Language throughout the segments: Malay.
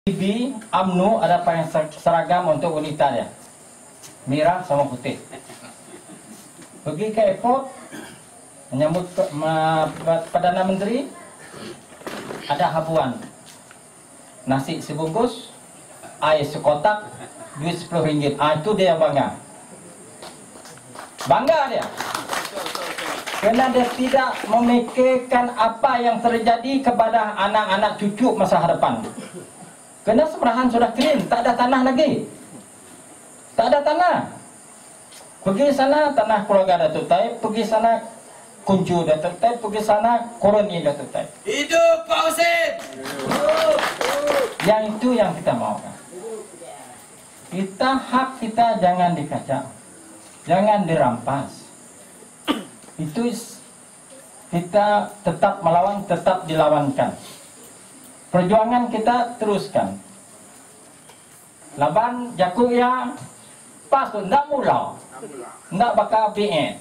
Di UMNO ada pakaian seragam untuk wanita dia, merah sama putih. Pergi ke airport menyambut Perdana Menteri, ada habuan nasi sebungkus, air sekotak, duit RM10. Itu dia bangga dia, kerana dia tidak memikirkan apa yang terjadi kepada anak-anak cucu masa hadapan. Kerana Semerahan sudah clean, tak ada tanah lagi. Tak ada tanah. Pergi sana tanah keluarga Datuk Taib, pergi sana Kuncu Datuk Taib, pergi sana Koroni Datuk Taib. Hidup Pak Husin! Yang itu yang kita mahukan. Hak kita jangan dikacau, jangan dirampas. Itu kita tetap melawan, tetap dilawankan. Perjuangan kita teruskan. Laban Jakub ya pas tu ndak mula. Ndak bakal BN.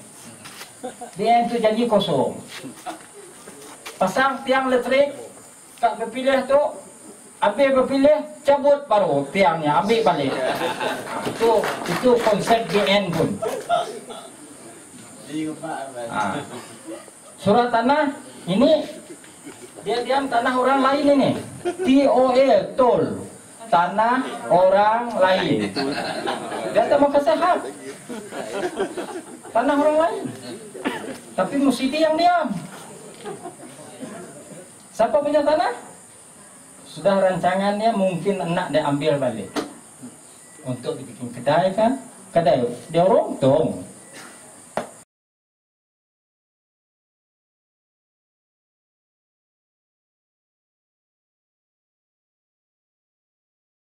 BN tu jadi kosong. Pasang tiang listrik, tak berpilih tu, habis berpilih cabut baru tiangnya, ambil balik. Itu konsep BN pun. Surat tanah ini dia diam tanah orang lain ini. TOL, tol, tanah orang lain. Dia tak mau kasih hak tanah orang lain, tapi mesti dia yang diam. Siapa punya tanah? Sudah rancangannya mungkin nak dia ambil balik untuk dibikin kedai kan? Kedai dia rontong.